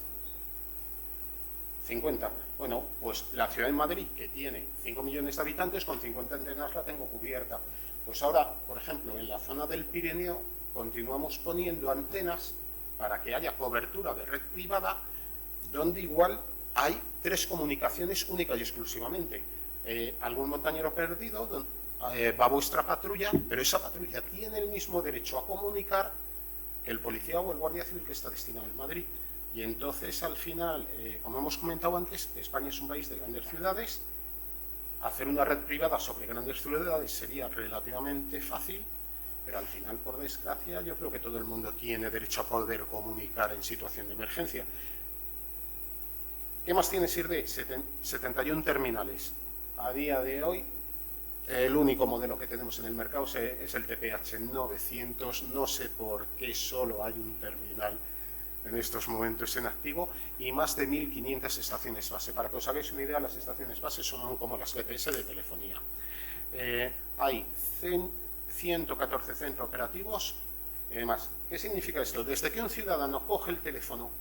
50. Bueno, pues la ciudad de Madrid, que tiene 5 millones de habitantes, con 50 antenas la tengo cubierta. Pues ahora, por ejemplo, en la zona del Pirineo, continuamos poniendo antenas para que haya cobertura de red privada, donde igual hay 3 comunicaciones únicas y exclusivamente. Algún montañero perdido, va vuestra patrulla, pero esa patrulla tiene el mismo derecho a comunicar que el policía o el guardia civil que está destinado en Madrid. Y entonces, al final, como hemos comentado antes, España es un país de grandes ciudades. Hacer una red privada sobre grandes ciudades sería relativamente fácil, pero al final, por desgracia, yo creo que todo el mundo tiene derecho a poder comunicar en situación de emergencia. ¿Qué más tiene SIRDE? 71 terminales. A día de hoy, el único modelo que tenemos en el mercado es el TPH 900. No sé por qué solo hay un terminal en estos momentos en activo, y más de 1.500 estaciones base. Para que os hagáis una idea, las estaciones base son como las GPS de telefonía. Hay 114 centros operativos. Más. ¿Qué significa esto? Desde que un ciudadano coge el teléfono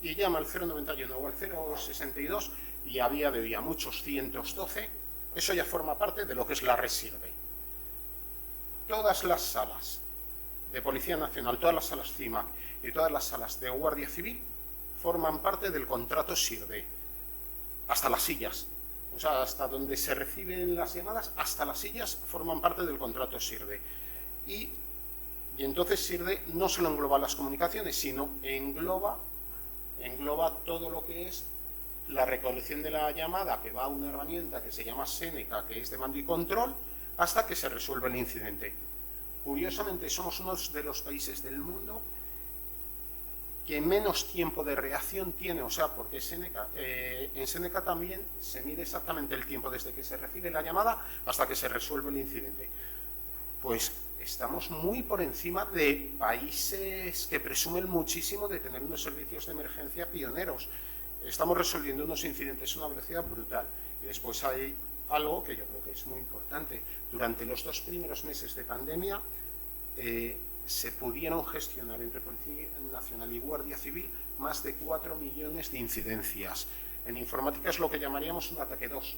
y llama al 091 o al 062, y a día de hoy a muchos 112, eso ya forma parte de lo que es la red SIRDE. Todas las salas de Policía Nacional, todas las salas CIMAC y todas las salas de Guardia Civil forman parte del contrato SIRDE. Hasta las sillas, o sea, hasta donde se reciben las llamadas, hasta las sillas forman parte del contrato SIRDE. Y entonces SIRDE no solo engloba las comunicaciones, sino engloba todo lo que es la recolección de la llamada, que va a una herramienta que se llama Seneca, que es de mando y control, hasta que se resuelve el incidente. Curiosamente, somos uno de los países del mundo que menos tiempo de reacción tiene, o sea, porque en Seneca también se mide exactamente el tiempo desde que se recibe la llamada hasta que se resuelve el incidente. Pues estamos muy por encima de países que presumen muchísimo de tener unos servicios de emergencia pioneros. Estamos resolviendo unos incidentes a una velocidad brutal. Y después hay algo que yo creo que es muy importante. Durante los 2 primeros meses de pandemia se pudieron gestionar entre Policía Nacional y Guardia Civil más de 4 millones de incidencias. En informática es lo que llamaríamos un ataque 2.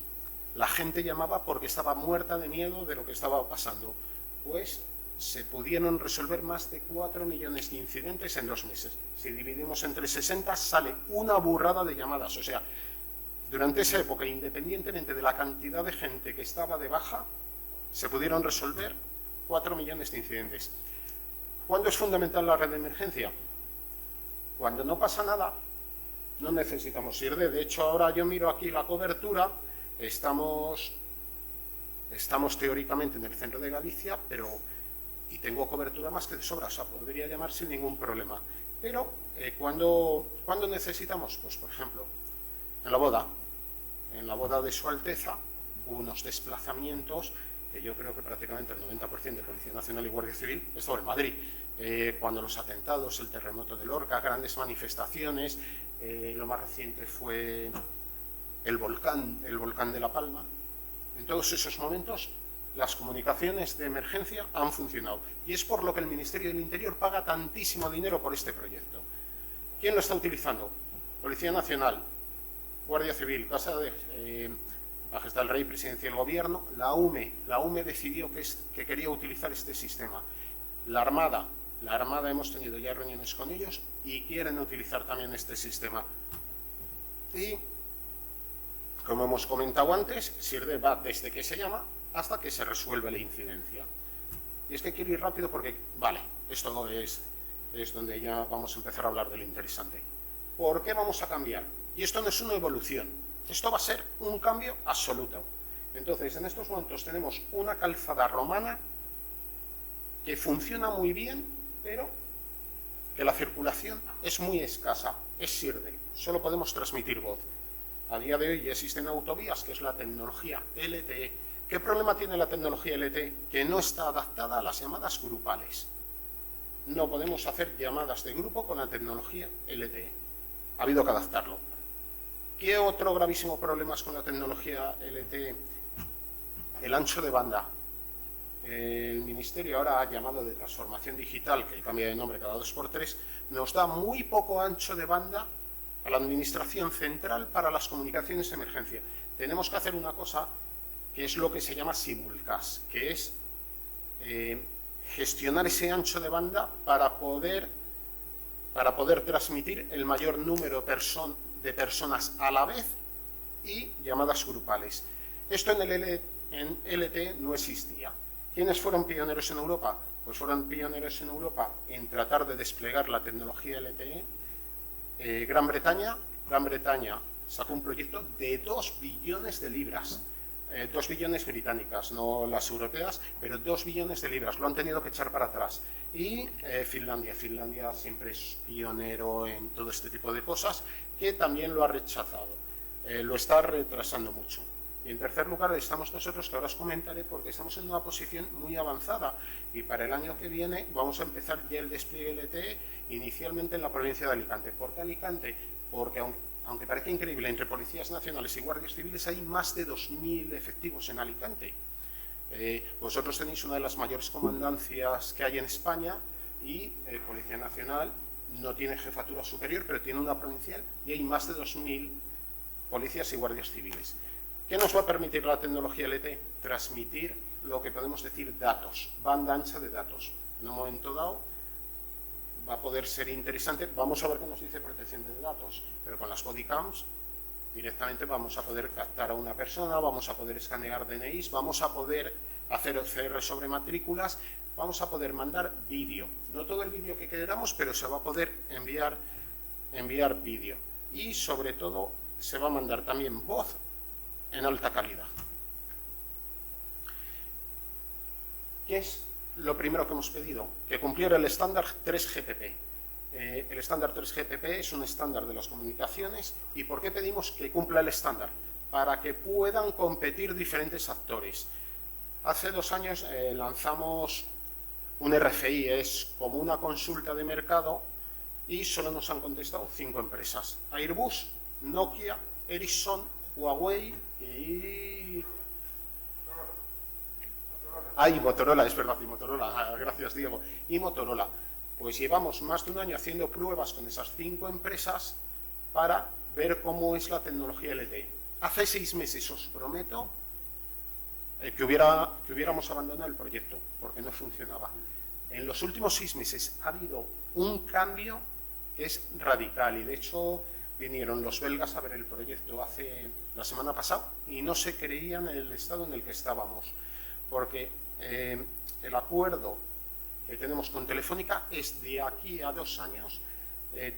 La gente llamaba porque estaba muerta de miedo de lo que estaba pasando. Pues se pudieron resolver más de 4 millones de incidentes en 2 meses. Si dividimos entre 60, sale una burrada de llamadas. O sea, durante esa época, independientemente de la cantidad de gente que estaba de baja, se pudieron resolver 4 millones de incidentes. ¿Cuándo es fundamental la red de emergencia? Cuando no pasa nada, no necesitamos SIRDE. De hecho, ahora yo miro aquí la cobertura, estamos teóricamente en el centro de Galicia, y tengo cobertura más que de sobra, o sea, podría llamar sin ningún problema. Pero, ¿cuándo necesitamos? Pues, por ejemplo, en la boda de Su Alteza, hubo unos desplazamientos que yo creo que prácticamente el 90% de Policía Nacional y Guardia Civil estuvo en Madrid. Cuando los atentados, el terremoto de Lorca, grandes manifestaciones, lo más reciente fue el volcán de La Palma. En todos esos momentos, las comunicaciones de emergencia han funcionado. Y es por lo que el Ministerio del Interior paga tantísimo dinero por este proyecto. ¿Quién lo está utilizando? Policía Nacional, Guardia Civil, Casa de Majestad del Rey, Presidencia del Gobierno, la UME decidió que quería utilizar este sistema. La Armada hemos tenido ya reuniones con ellos y quieren utilizar también este sistema. Y, como hemos comentado antes, SIRDE va desde que se llama hasta que se resuelve la incidencia. Y es que quiero ir rápido porque, vale, esto es donde ya vamos a empezar a hablar de lo interesante. ¿Por qué vamos a cambiar? Y esto no es una evolución, esto va a ser un cambio absoluto. Entonces, en estos momentos tenemos una calzada romana que funciona muy bien, pero que la circulación es muy escasa, es SIRDE, solo podemos transmitir voz. A día de hoy ya existen autovías, que es la tecnología LTE. ¿Qué problema tiene la tecnología LTE? Que no está adaptada a las llamadas grupales. No podemos hacer llamadas de grupo con la tecnología LTE. Ha habido que adaptarlo. ¿Qué otro gravísimo problema es con la tecnología LTE? El ancho de banda. El Ministerio ahora ha llamado de transformación digital, que cambia de nombre cada 2×3, nos da muy poco ancho de banda a la Administración Central para las comunicaciones de emergencia. Tenemos que hacer una cosa que es lo que se llama simulcast, que es gestionar ese ancho de banda para poder para poder transmitir el mayor número de personas a la vez y llamadas grupales. Esto en LTE no existía. ¿Quiénes fueron pioneros en Europa? Pues fueron pioneros en Europa en tratar de desplegar la tecnología LTE. Gran Bretaña sacó un proyecto de 2 billones de libras. 2 billones británicas, no las europeas, pero 2 billones de libras, lo han tenido que echar para atrás. Y Finlandia siempre es pionero en todo este tipo de cosas, que también lo ha rechazado, lo está retrasando mucho. Y en tercer lugar estamos nosotros, que ahora os comentaré, porque estamos en una posición muy avanzada y para el año que viene vamos a empezar ya el despliegue LTE inicialmente en la provincia de Alicante. ¿Por qué Alicante? Porque aunque parezca increíble, entre policías nacionales y guardias civiles hay más de 2.000 efectivos en Alicante. Vosotros tenéis una de las mayores comandancias que hay en España y Policía Nacional no tiene jefatura superior, pero tiene una provincial y hay más de 2.000 policías y guardias civiles. ¿Qué nos va a permitir la tecnología LTE? Transmitir lo que podemos decir datos, banda ancha de datos. En un momento dado va a poder ser interesante. Vamos a ver qué nos dice protección de datos, pero con las bodycams directamente vamos a poder captar a una persona, vamos a poder escanear DNIs, vamos a poder hacer OCR sobre matrículas, vamos a poder mandar vídeo. No todo el vídeo que queramos, pero se va a poder enviar vídeo. Y sobre todo se va a mandar también voz en alta calidad. ¿Qué es lo primero que hemos pedido? Que cumpliera el estándar 3GPP. El estándar 3GPP es un estándar de las comunicaciones. ¿Y por qué pedimos que cumpla el estándar? Para que puedan competir diferentes actores. Hace 2 años lanzamos un RFI, es como una consulta de mercado, y solo nos han contestado 5 empresas. Airbus, Nokia, Ericsson, Huawei y Motorola, es verdad, y Motorola, gracias Diego, y Motorola. Pues llevamos más de un año haciendo pruebas con esas 5 empresas para ver cómo es la tecnología LTE. Hace 6 meses os prometo que hubiéramos abandonado el proyecto, porque no funcionaba. En los últimos 6 meses ha habido un cambio que es radical, y de hecho vinieron los belgas a ver el proyecto la semana pasada y no se creían en el estado en el que estábamos, porque el acuerdo que tenemos con Telefónica es de aquí a 2 años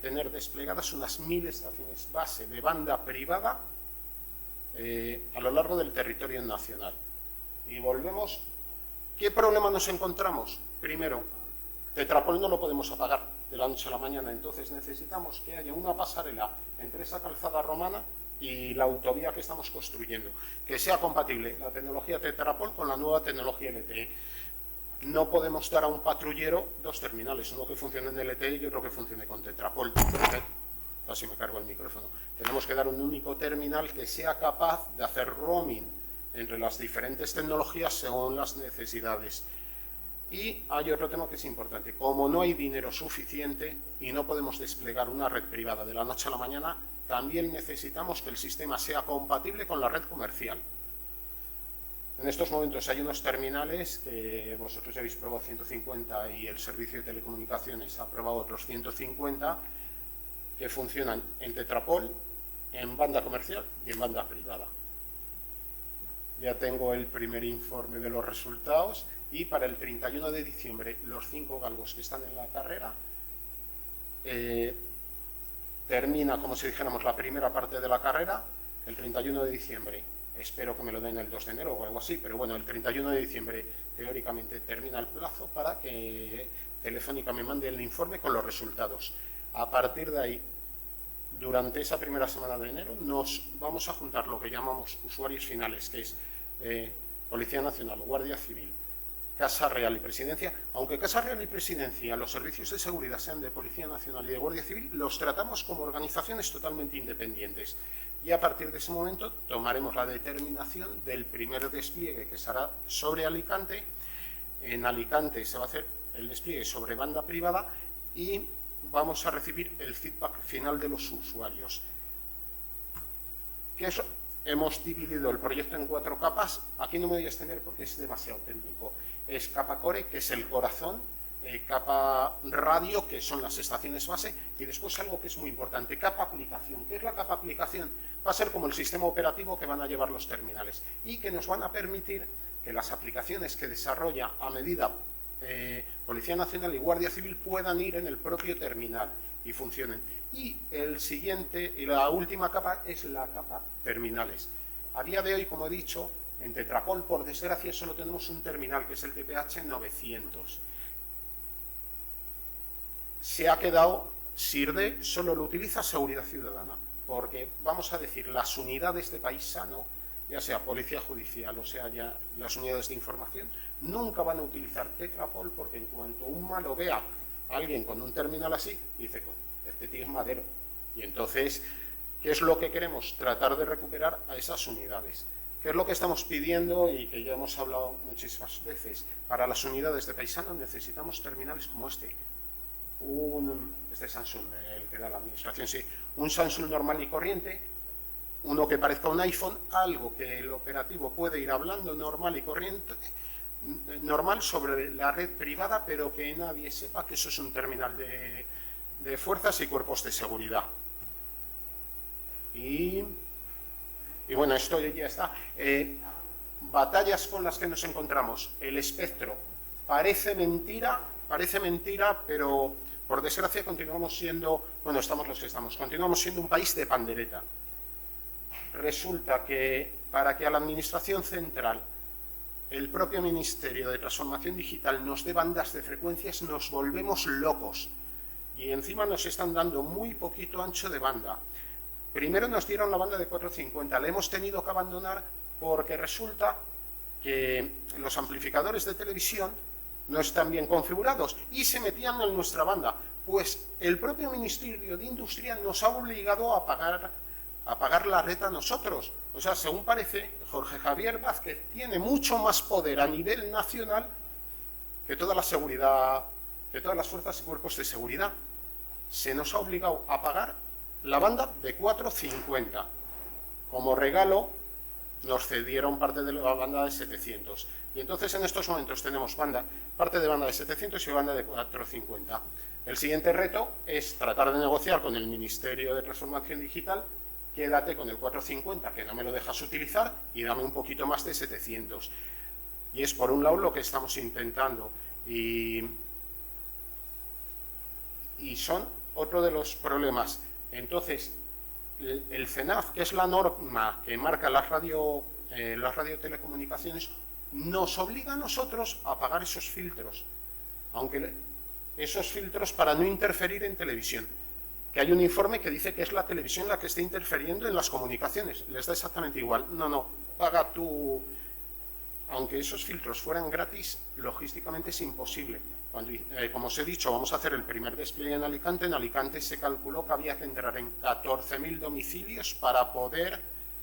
tener desplegadas unas 1000 estaciones base de banda privada a lo largo del territorio nacional. Y volvemos, ¿qué problema nos encontramos? Primero, Tetrapol no lo podemos apagar de la noche a la mañana, entonces necesitamos que haya una pasarela entre esa calzada romana y la autovía que estamos construyendo, que sea compatible la tecnología Tetrapol con la nueva tecnología LTE. No podemos dar a un patrullero 2 terminales, uno que funcione en LTE y otro que funcione con Tetrapol. Casi me cargo el micrófono. Tenemos que dar un único terminal que sea capaz de hacer roaming entre las diferentes tecnologías según las necesidades. Y hay otro tema que es importante. Como no hay dinero suficiente y no podemos desplegar una red privada de la noche a la mañana, también necesitamos que el sistema sea compatible con la red comercial. En estos momentos hay unos terminales que vosotros ya habéis probado 150 y el servicio de telecomunicaciones ha probado otros 150 que funcionan en Tetrapol, en banda comercial y en banda privada. Ya tengo el primer informe de los resultados y para el 31 de diciembre los 5 galgos que están en la carrera termina, como si dijéramos, la primera parte de la carrera el 31 de diciembre. Espero que me lo den el 2 de enero o algo así, pero bueno, el 31 de diciembre teóricamente termina el plazo para que Telefónica me mande el informe con los resultados. A partir de ahí, durante esa primera semana de enero, nos vamos a juntar lo que llamamos usuarios finales, que es Policía Nacional, Guardia Civil, Casa Real y Presidencia. Aunque Casa Real y Presidencia, los servicios de seguridad sean de Policía Nacional y de Guardia Civil, los tratamos como organizaciones totalmente independientes. Y a partir de ese momento tomaremos la determinación del primer despliegue que se hará sobre Alicante. En Alicante se va a hacer el despliegue sobre banda privada y vamos a recibir el feedback final de los usuarios. ¿Qué es? Hemos dividido el proyecto en 4 capas. Aquí no me voy a extender porque es demasiado técnico. Es capa core, que es el corazón, capa radio, que son las estaciones base, y después algo que es muy importante, capa aplicación. ¿Qué es la capa aplicación? Va a ser como el sistema operativo que van a llevar los terminales y que nos van a permitir que las aplicaciones que desarrolla a medida Policía Nacional y Guardia Civil puedan ir en el propio terminal y funcionen. Y el siguiente y la última capa es la capa terminales. A día de hoy, como he dicho, en Tetrapol, por desgracia, solo tenemos un terminal, que es el TPH 900. Se ha quedado, SIRDE solo lo utiliza Seguridad Ciudadana, porque, vamos a decir, las unidades de paisano, ya sea Policía Judicial o sea ya las unidades de información, nunca van a utilizar Tetrapol, porque en cuanto un malo vea a alguien con un terminal así, dice, este tío es madero. Y entonces, ¿qué es lo que queremos? Tratar de recuperar a esas unidades. ¿Qué es lo que estamos pidiendo y que ya hemos hablado muchísimas veces? Para las unidades de paisano necesitamos terminales como este. Este Samsung, el que da la administración, sí. Un Samsung normal y corriente, uno que parezca un iPhone, algo que el operativo puede ir hablando normal y corriente, normal sobre la red privada, pero que nadie sepa que eso es un terminal de fuerzas y cuerpos de seguridad. Y bueno, esto ya está. Batallas con las que nos encontramos. El espectro. Parece mentira, pero por desgracia continuamos siendo, bueno, estamos los que estamos, continuamos siendo un país de pandereta. Resulta que para que a la Administración Central el propio Ministerio de Transformación Digital nos dé bandas de frecuencias, nos volvemos locos. Y encima nos están dando muy poquito ancho de banda. Primero nos dieron la banda de 450, la hemos tenido que abandonar porque resulta que los amplificadores de televisión no están bien configurados y se metían en nuestra banda. Pues el propio Ministerio de Industria nos ha obligado a pagar la red a nosotros. O sea, según parece, Jorge Javier Vázquez tiene mucho más poder a nivel nacional que toda la seguridad, que todas las fuerzas y cuerpos de seguridad. Se nos ha obligado a pagar la banda de 450. Como regalo nos cedieron parte de la banda de 700. Y entonces en estos momentos tenemos parte de banda de 700 y banda de 450. El siguiente reto es tratar de negociar con el Ministerio de Transformación Digital, quédate con el 450 que no me lo dejas utilizar y dame un poquito más de 700. Y es por un lado lo que estamos intentando. Y son otro de los problemas. Entonces, el CENAF, que es la norma que marca las radiotelecomunicaciones, nos obliga a nosotros a pagar esos filtros, aunque esos filtros para no interferir en televisión, que hay un informe que dice que es la televisión la que está interfiriendo en las comunicaciones, les da exactamente igual. No, paga tú. Aunque esos filtros fueran gratis, logísticamente es imposible. Como os he dicho, vamos a hacer el primer despliegue en Alicante se calculó que había que entrar en 14.000 domicilios para poder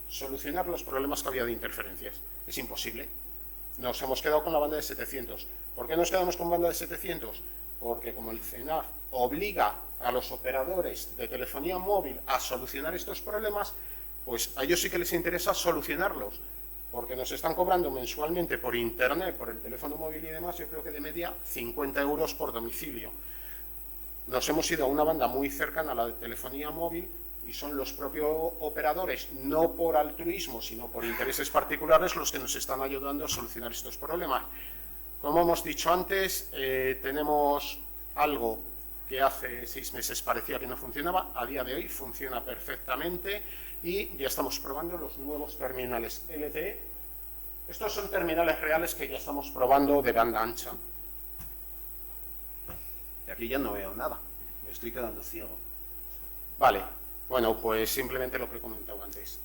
solucionar los problemas que había de interferencias. Es imposible. Nos hemos quedado con la banda de 700. ¿Por qué nos quedamos con banda de 700? Porque como el CENAF obliga a los operadores de telefonía móvil a solucionar estos problemas, pues a ellos sí que les interesa solucionarlos, porque nos están cobrando mensualmente por internet, por el teléfono móvil y demás, yo creo que de media 50 euros por domicilio. Nos hemos ido a una banda muy cercana a la de telefonía móvil y son los propios operadores, no por altruismo, sino por intereses particulares, los que nos están ayudando a solucionar estos problemas. Como hemos dicho antes, tenemos algo que hace 6 meses parecía que no funcionaba, a día de hoy funciona perfectamente y ya estamos probando los nuevos terminales LTE. Estos son terminales reales que ya estamos probando de banda ancha. Y aquí ya no veo nada, me estoy quedando ciego. Vale, bueno, pues simplemente lo que he comentado antes.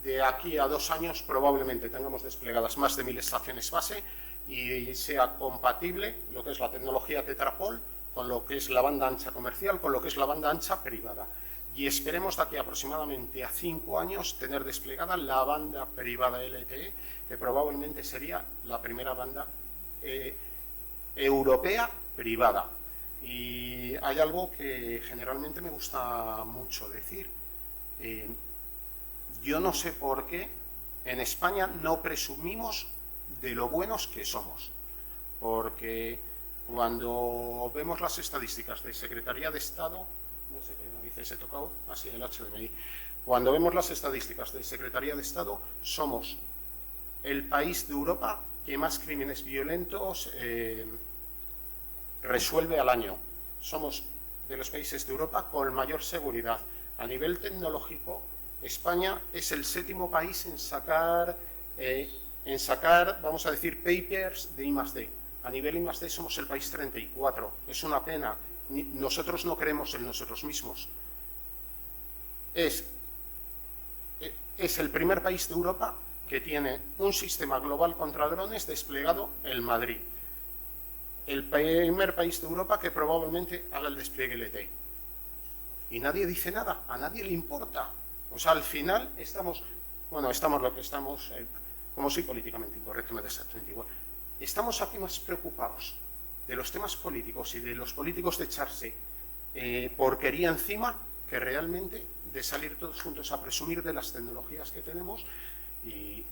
De aquí a 2 años probablemente tengamos desplegadas más de 1000 estaciones base y sea compatible lo que es la tecnología Tetrapol con lo que es la banda ancha comercial, con lo que es la banda ancha privada. Y esperemos de aquí aproximadamente a 5 años tener desplegada la banda privada LTE, que probablemente sería la primera banda europea privada. Y hay algo que generalmente me gusta mucho decir. Yo no sé por qué en España no presumimos de lo buenos que somos, porque Cuando vemos las estadísticas de Secretaría de Estado, no sé qué narices he tocado, así el HDMI, cuando vemos las estadísticas de Secretaría de Estado, somos el país de Europa que más crímenes violentos resuelve al año. Somos de los países de Europa con mayor seguridad. A nivel tecnológico, España es el 7º país en sacar, vamos a decir, papers de I+D. A nivel I+D somos el país 34. Es una pena. Nosotros no creemos en nosotros mismos. Es el primer país de Europa que tiene un sistema global contra drones desplegado en Madrid. El primer país de Europa que probablemente haga el despliegue LTE. Y nadie dice nada, a nadie le importa. O sea, al final estamos lo que estamos, como soy políticamente incorrecto, me desactualmente igual. Estamos aquí más preocupados de los temas políticos y de los políticos de echarse porquería encima que realmente de salir todos juntos a presumir de las tecnologías que tenemos y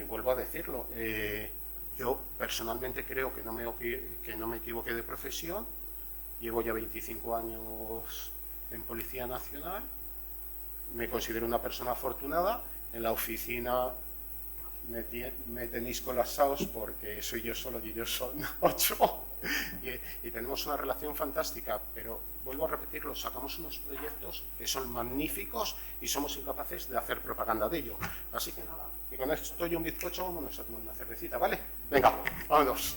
vuelvo a decirlo, yo personalmente creo que no me equivoqué de profesión, llevo ya 25 años en Policía Nacional, me considero una persona afortunada, en la oficina me tenéis colapsados porque soy yo solo y ellos son 8 y tenemos una relación fantástica, pero vuelvo a repetirlo, sacamos unos proyectos que son magníficos y somos incapaces de hacer propaganda de ello. Así que nada, y con esto y un bizcocho vámonos a tomar una cervecita, ¿vale? Venga, vámonos.